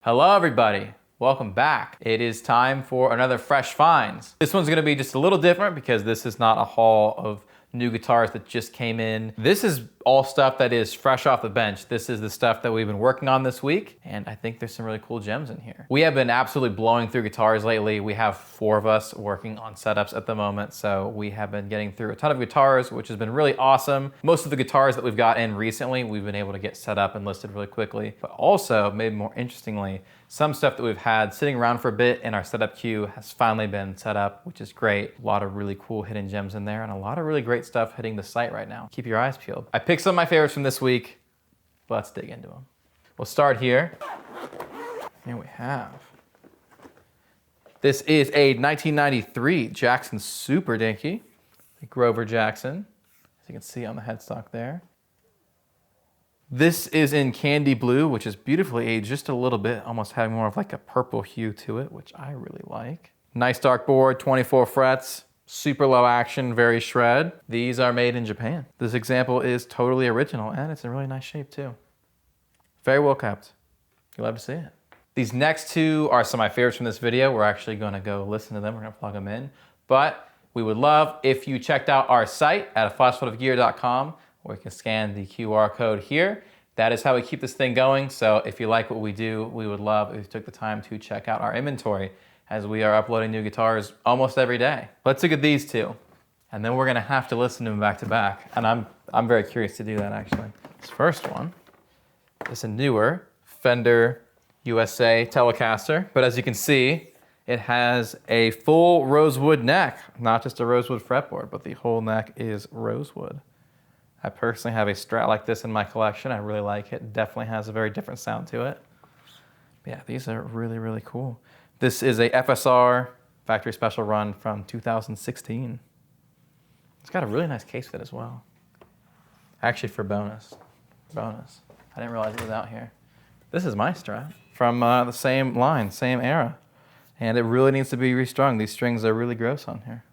Hello everybody, welcome back. It is time for another Fresh Finds. This one's gonna be just a little different because this is not a haul of new guitars that just came in. This is all stuff that is fresh off the bench. This is the stuff that we've been working on this week, and I think there's some really cool gems in here. We have been absolutely blowing through guitars lately. We have 4 of us working on setups at the moment, so we have been getting through a ton of guitars, which has been really awesome. Most of the guitars that we've got in recently, we've been able to get set up and listed really quickly, but also, maybe more interestingly, some stuff that we've had sitting around for a bit in our setup queue has finally been set up, which is great. A lot of really cool hidden gems in there and a lot of really great stuff hitting the site right now. Keep your eyes peeled. I picked some of my favorites from this week. Let's dig into them. We'll start here. Here we have. This is a 1993 Jackson Super Dinky, the Grover Jackson, as you can see on the headstock there. This is in candy blue, which is beautifully aged just a little bit, almost having more of like a purple hue to it, which I really like. Nice dark board, 24 frets, super low action, very shred. These are made in Japan. This example is totally original and it's in really nice shape too. Very well kept. You'll love to see it. These next 2 are some of my favorites from this video. We're actually gonna go listen to them. We're gonna plug them in. But we would love if you checked out our site at aflashfulofgear.com, or you can scan the QR code here. That is how we keep this thing going. So if you like what we do, we would love if you took the time to check out our inventory, as we are uploading new guitars almost every day. Let's look at these 2, and then we're gonna have to listen to them back to back. And I'm very curious to do that actually. This first one is a newer Fender USA Telecaster, but as you can see, it has a full rosewood neck, not just a rosewood fretboard, but the whole neck is rosewood. I personally have a Strat like this in my collection. I really like it. Definitely has a very different sound to it. Yeah, these are really, really cool. This is a FSR factory special run from 2016. It's got a really nice case with it as well. Actually, for bonus. I didn't realize it was out here. This is my Strat from the same line, same era. And it really needs to be restrung. These strings are really gross on here.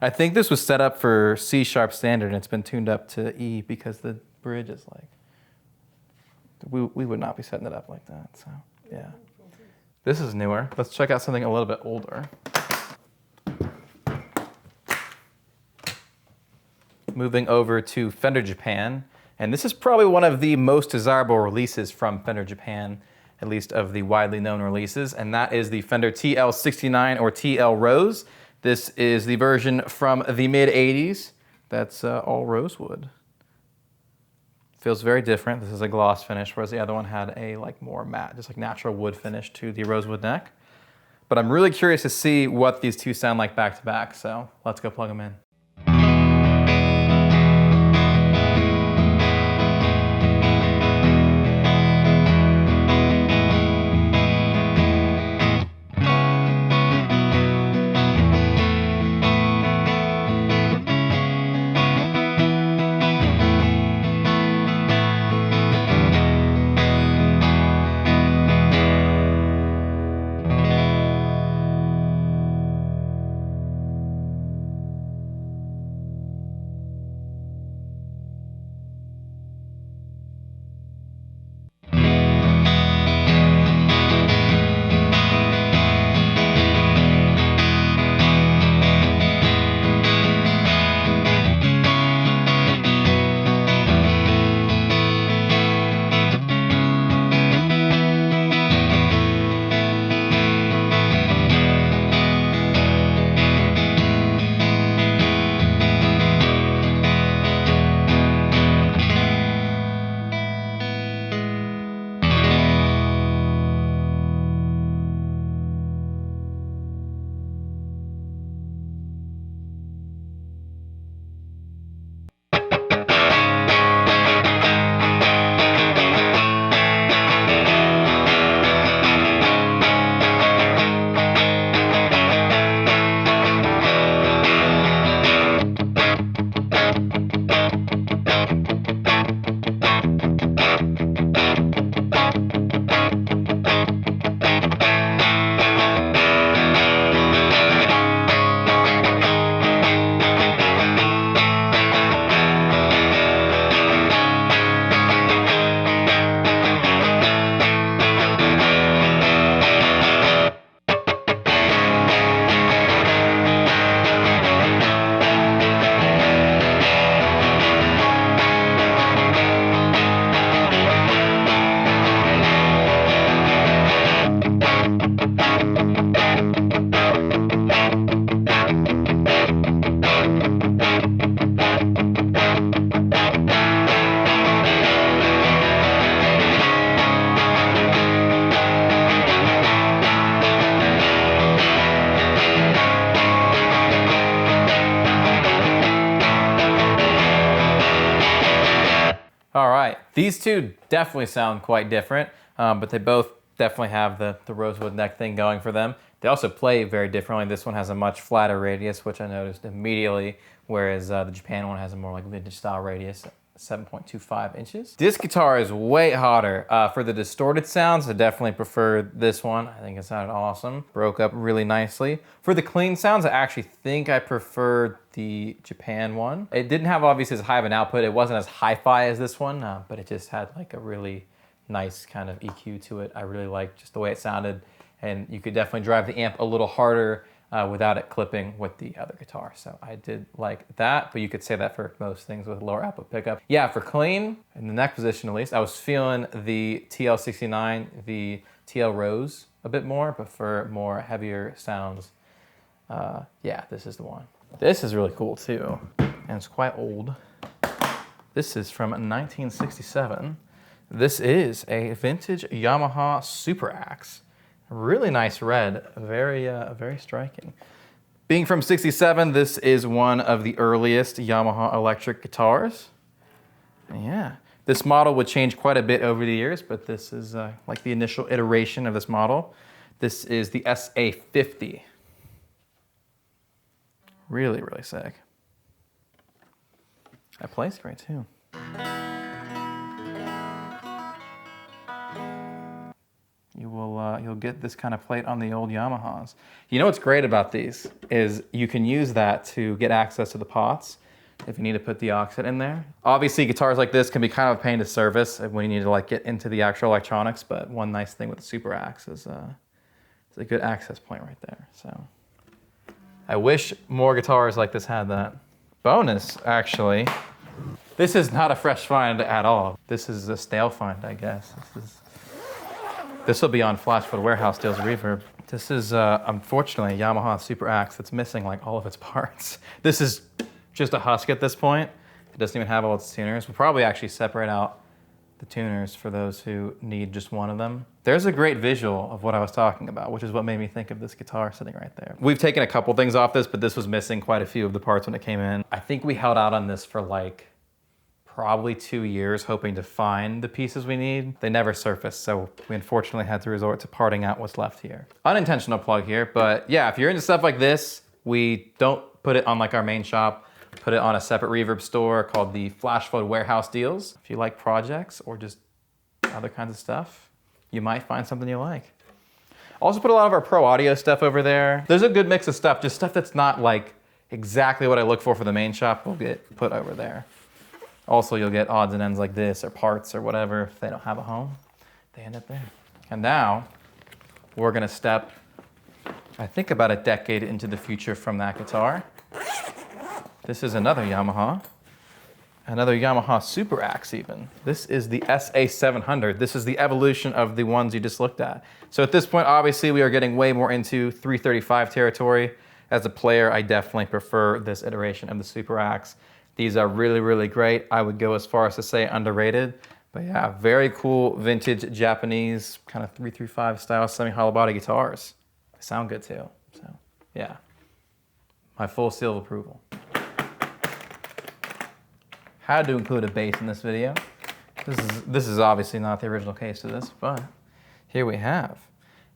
I think this was set up for C sharp standard and it's been tuned up to E because the bridge is like, we would not be setting it up like that, so yeah. This is newer. Let's check out something a little bit older. Moving over to Fender Japan, and this is probably one of the most desirable releases from Fender Japan, at least of the widely known releases, and that is the Fender TL69 or TL Rose. This is the version from the mid-80s that's all rosewood. Feels very different. This is a gloss finish, whereas the other one had a more matte, just like natural wood finish to the rosewood neck. But I'm really curious to see what these 2 sound like back to back, so let's go plug them in. These two definitely sound quite different, but they both definitely have the rosewood neck thing going for them. They also play very differently. This one has a much flatter radius, which I noticed immediately, whereas the Japan one has a more like vintage style radius, 7.25 inches. This guitar is way hotter. For the distorted sounds, I definitely prefer this one. I think it sounded awesome. Broke up really nicely. For the clean sounds, I actually think I prefer the Japan one. It didn't have obviously as high of an output. It wasn't as hi-fi as this one, but it just had like a really nice kind of EQ to it. I really liked just the way it sounded, and you could definitely drive the amp a little harder without it clipping with the other guitar. So I did like that, but you could say that for most things with lower output pickup. Yeah, for clean, in the neck position at least, I was feeling the TL69, the TL Rose a bit more, but for more heavier sounds, yeah, this is the one. This is really cool too, and it's quite old. This is from 1967. This is a vintage Yamaha Super Axe. Really nice red, very striking. Being from 67, this is one of the earliest Yamaha electric guitars. Yeah, this model would change quite a bit over the years, but this is like the initial iteration of this model. This is the SA50. Really sick. That plays great too. You'll get this kind of plate on the old Yamahas. You know what's great about these is you can use that to get access to the pots if you need to put the aux in there. Obviously, guitars like this can be kind of a pain to service when you need to like get into the actual electronics, but one nice thing with the Super Axe is a good access point right there. So I wish more guitars like this had that. Bonus, actually. This is not a fresh find at all. This is a stale find, I guess. This will be on Flashfoot Warehouse Deals Reverb. This is, unfortunately, a Yamaha Super Axe that's missing like all of its parts. This is just a husk at this point. It doesn't even have all its tuners. We'll probably actually separate out the tuners for those who need just one of them. There's a great visual of what I was talking about, which is what made me think of this guitar sitting right there. We've taken a couple things off this, but this was missing quite a few of the parts when it came in. I think we held out on this for like probably 2 years hoping to find the pieces we need. They never surfaced, so we unfortunately had to resort to parting out what's left here. Unintentional plug here, but yeah, if you're into stuff like this, we don't put it on like our main shop, put it on a separate reverb store called the Flashfoot Warehouse Deals. If you like projects or just other kinds of stuff, you might find something you like. Also put a lot of our pro audio stuff over there. There's a good mix of stuff, just stuff that's not like exactly what I look for the main shop will get put over there. Also, you'll get odds and ends like this or parts or whatever. If they don't have a home, they end up there. And now we're gonna step, I think about a decade into the future from that guitar. This is another Yamaha Super Axe even. This is the SA700. This is the evolution of the ones you just looked at. So at this point, obviously, we are getting way more into 335 territory. As a player, I definitely prefer this iteration of the Super Axe. These are really great. I would go as far as to say underrated, but yeah, very cool vintage Japanese kind of 335 style semi-hollow body guitars. They sound good too, so yeah. My full seal of approval. Had to include a bass in this video. This is obviously not the original case of this, but here we have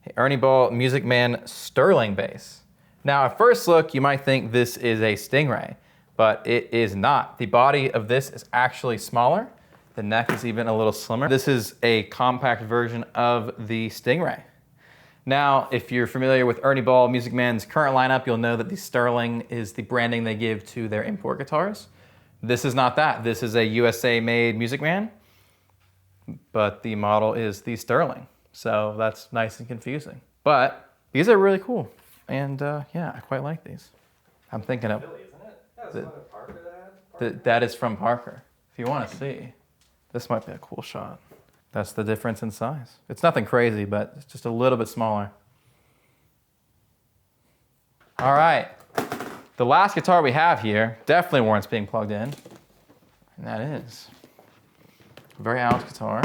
a Ernie Ball Music Man Sterling bass. Now at first look, you might think this is a Stingray, but it is not. The body of this is actually smaller. The neck is even a little slimmer. This is a compact version of the Stingray. Now, if you're familiar with Ernie Ball Music Man's current lineup, you'll know that the Sterling is the branding they give to their import guitars. This is not that. This is a USA-made Music Man, but the model is the Sterling. So that's nice and confusing. But these are really cool. And yeah, I quite like these. I'm thinking of... That is from Parker. If you want to see, this might be a cool shot. That's the difference in size. It's nothing crazy, but it's just a little bit smaller. All right. The last guitar we have here definitely warrants being plugged in, and that is a very Alex guitar.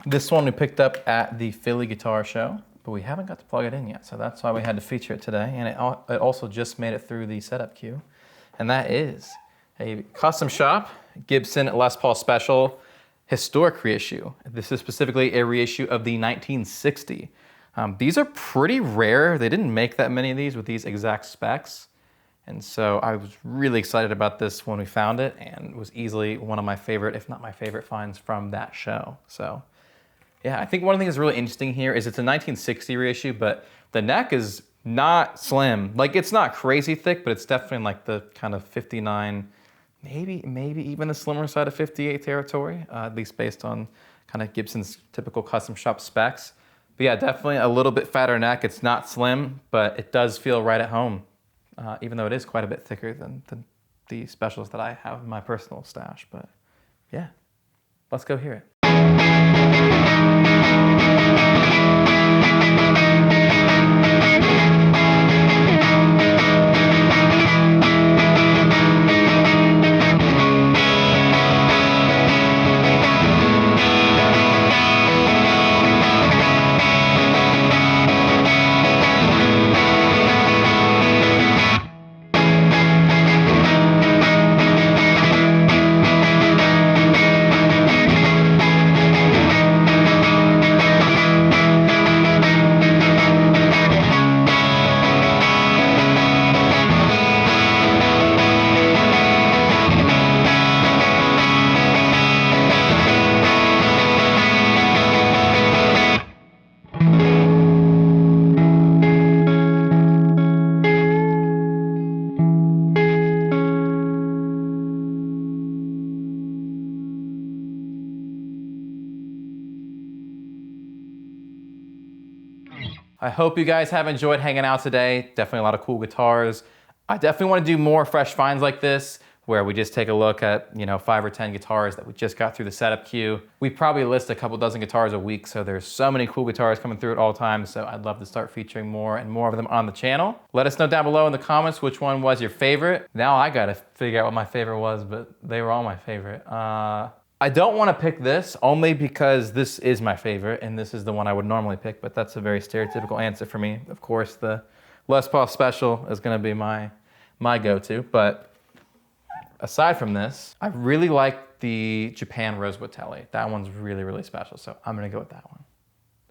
This one we picked up at the Philly Guitar Show, but we haven't got to plug it in yet, so that's why we had to feature it today, and it also just made it through the setup queue, and that is a custom shop Gibson Les Paul Special historic reissue. This is specifically a reissue of the 1960. These are pretty rare. They didn't make that many of these with these exact specs. And so I was really excited about this when we found it, and it was easily one of my favorite, if not my favorite finds from that show. So yeah, I think one of the things that's really interesting here is it's a 1960 reissue, but the neck is not slim. Like, it's not crazy thick, but it's definitely in like the kind of 59, maybe even the slimmer side of 58 territory, at least based on kind of Gibson's typical custom shop specs. But yeah, definitely a little bit fatter neck. It's not slim, but it does feel right at home, even though it is quite a bit thicker than the specials that I have in my personal stash. But yeah, let's go hear it. I hope you guys have enjoyed hanging out today. Definitely a lot of cool guitars. I definitely want to do more fresh finds like this, where we just take a look at, 5 or 10 guitars that we just got through the setup queue. We probably list a couple dozen guitars a week, so there's so many cool guitars coming through at all times, so I'd love to start featuring more and more of them on the channel. Let us know down below in the comments which one was your favorite. Now I gotta figure out what my favorite was, but they were all my favorite. I don't want to pick this only because this is my favorite and this is the one I would normally pick, but that's a very stereotypical answer for me. Of course, the Les Paul Special is going to be my go-to, but aside from this, I really like the Japan Rosewood Telly. That one's really, really special, so I'm going to go with that one.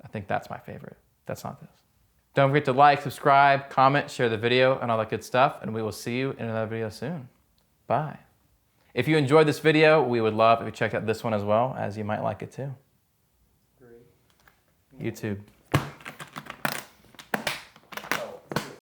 I think that's my favorite. That's not this. Don't forget to like, subscribe, comment, share the video, and all that good stuff, and we will see you in another video soon. Bye. If you enjoyed this video, we would love if you checked out this one as well, as you might like it too. Great. YouTube.